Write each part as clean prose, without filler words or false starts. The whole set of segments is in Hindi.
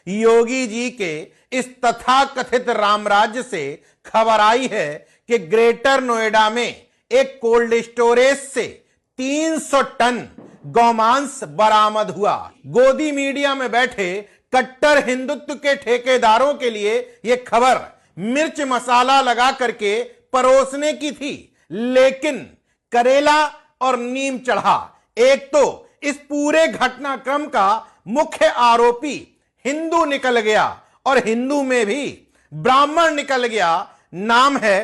योगी जी के इस तथाकथित रामराज्य से खबर आई है कि ग्रेटर नोएडा में एक कोल्ड स्टोरेज से 300 टन गौमांस बरामद हुआ। गोदी मीडिया में बैठे कट्टर हिंदुत्व के ठेकेदारों के लिए यह खबर मिर्च मसाला लगा करके परोसने की थी, लेकिन करेला और नीम चढ़ा। एक तो इस पूरे घटनाक्रम का मुख्य आरोपी हिंदू निकल गया और हिंदू में भी ब्राह्मण निकल गया। नाम है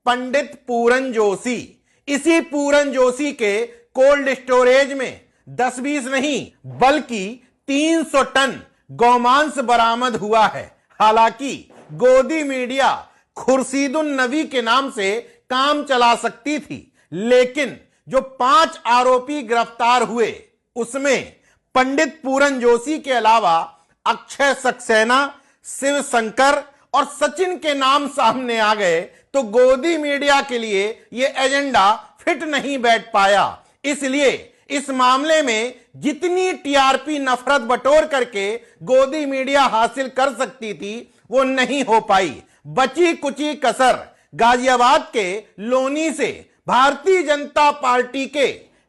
पंडित पूरन जोशी। इसी पूरन जोशी के कोल्ड स्टोरेज में 10-20 नहीं बल्कि 300 टन गौमांस बरामद हुआ है। हालांकि गोदी मीडिया खुर्शीदुन नबी के नाम से काम चला सकती थी, लेकिन जो 5 आरोपी गिरफ्तार हुए उसमें पंडित पूरन जोशी के अलावा अक्षय सक्सेना, शिव शंकर और सचिन के नाम सामने आ गए, तो गोदी मीडिया के लिए यह एजेंडा फिट नहीं बैठ पाया। इसलिए इस मामले में जितनी टीआरपी नफरत बटोर करके गोदी मीडिया हासिल कर सकती थी वो नहीं हो पाई। बची कुची कसर गाजियाबाद के लोनी से भारतीय जनता पार्टी के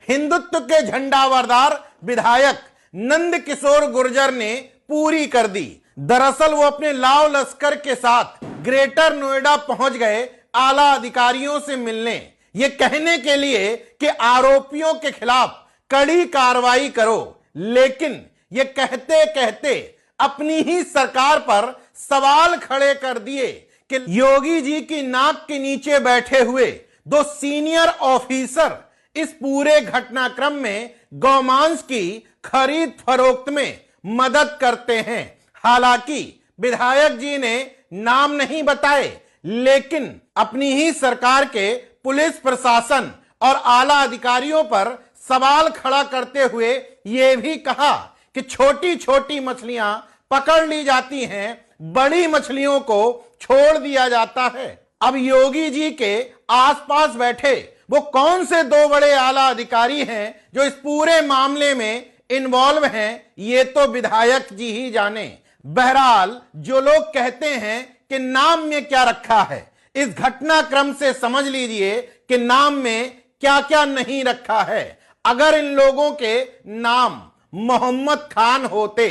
हिंदुत्व के झंडावरदार विधायक नंद किशोर गुर्जर ने पूरी कर दी। दरअसल वो अपने लाव लश्कर के साथ ग्रेटर नोएडा पहुंच गए आला अधिकारियों से मिलने, ये कहने के लिए कि आरोपियों के खिलाफ कड़ी कार्रवाई करो, लेकिन ये कहते कहते अपनी ही सरकार पर सवाल खड़े कर दिए कि योगी जी की नाक के नीचे बैठे हुए 2 सीनियर ऑफिसर इस पूरे घटनाक्रम में गौमांस की खरीद फरोख्त में मदद करते हैं। हालांकि विधायक जी ने नाम नहीं बताए, लेकिन अपनी ही सरकार के पुलिस प्रशासन और आला अधिकारियों पर सवाल खड़ा करते हुए यह भी कहा कि छोटी छोटी मछलियां पकड़ ली जाती हैं, बड़ी मछलियों को छोड़ दिया जाता है। अब योगी जी के आसपास बैठे वो कौन से 2 बड़े आला अधिकारी हैं जो इस पूरे मामले में इन्वॉल्व हैं, ये तो विधायक जी ही जाने। बहरहाल जो लोग कहते हैं कि नाम में क्या रखा है, इस घटनाक्रम से समझ लीजिए कि नाम में क्या क्या नहीं रखा है। अगर इन लोगों के नाम मोहम्मद खान होते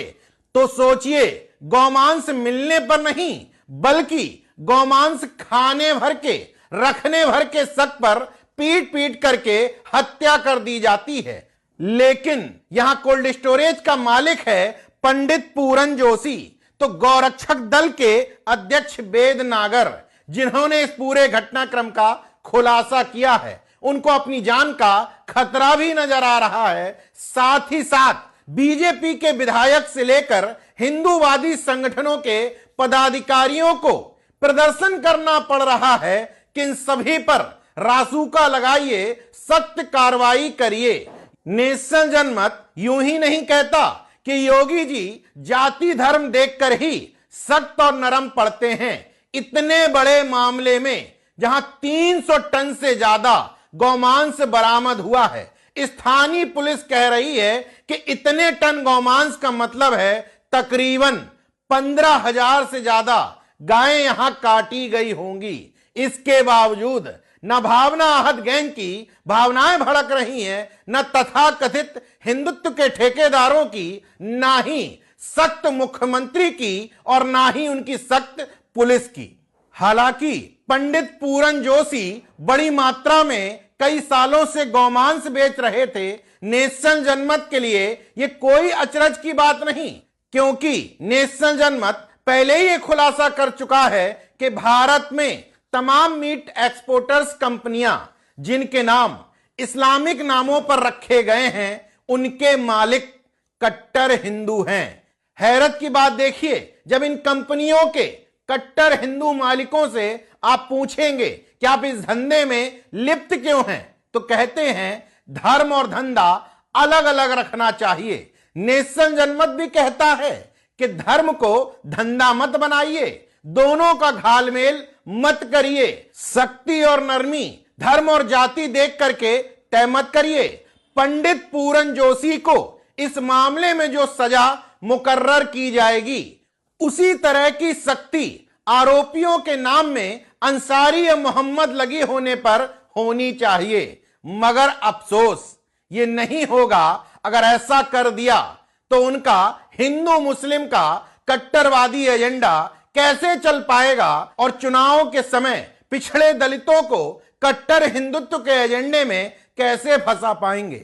तो सोचिए, गौमांस मिलने पर नहीं बल्कि गौमांस खाने भर के रखने भर के शक पर पीट पीट करके हत्या कर दी जाती है। लेकिन यहां कोल्ड स्टोरेज का मालिक है पंडित पूरन जोशी, तो गौरक्षक दल के अध्यक्ष वेद नागर, जिन्होंने इस पूरे घटनाक्रम का खुलासा किया है, उनको अपनी जान का खतरा भी नजर आ रहा है। साथ ही साथ बीजेपी के विधायक से लेकर हिंदूवादी संगठनों के पदाधिकारियों को प्रदर्शन करना पड़ रहा है कि इन सभी पर रासुका लगाइए, सख्त कार्रवाई करिए। नेशनल जनमत यूं ही नहीं कहता कि योगी जी जाति धर्म देखकर ही सख्त और नरम पड़ते हैं। इतने बड़े मामले में जहां 300 टन से ज्यादा गौमांस बरामद हुआ है, स्थानीय पुलिस कह रही है कि इतने टन गौमांस का मतलब है तकरीबन 15,000 से ज्यादा गायें यहां काटी गई होंगी। इसके बावजूद न भावना आहत गैंग की भावनाएं भड़क रही हैं, न तथाकथित हिंदुत्व के ठेकेदारों की, ना ही सख्त मुख्यमंत्री की और ना ही उनकी सख्त पुलिस की। हालांकि पंडित पूरन जोशी बड़ी मात्रा में कई सालों से गौमांस बेच रहे थे। नेशनल जनमत के लिए यह कोई अचरज की बात नहीं, क्योंकि नेशनल जनमत पहले ही खुलासा कर चुका है कि भारत में तमाम मीट एक्सपोर्टर्स कंपनियां जिनके नाम इस्लामिक नामों पर रखे गए हैं, उनके मालिक कट्टर हिंदू हैं। हैरत की बात देखिए, जब इन कंपनियों के कट्टर हिंदू मालिकों से आप पूछेंगे कि आप इस धंधे में लिप्त क्यों हैं, तो कहते हैं धर्म और धंधा अलग अलग रखना चाहिए। नेशनल जनमत भी कहता है कि धर्म को धंधा मत बनाइए, दोनों का घालमेल मत करिए, शक्ति और नरमी, धर्म और जाति देख करके तय मत करिए। पंडित पूरन जोशी को इस मामले में जो सजा मुकर्रर की जाएगी उसी तरह की सख्ती आरोपियों के नाम में अंसारी या मोहम्मद लगी होने पर होनी चाहिए। मगर अफसोस ये नहीं होगा। अगर ऐसा कर दिया तो उनका हिंदू मुस्लिम का कट्टरवादी एजेंडा कैसे चल पाएगा और चुनाव के समय पिछड़े दलितों को कट्टर हिंदुत्व के एजेंडे में कैसे फंसा पाएंगे।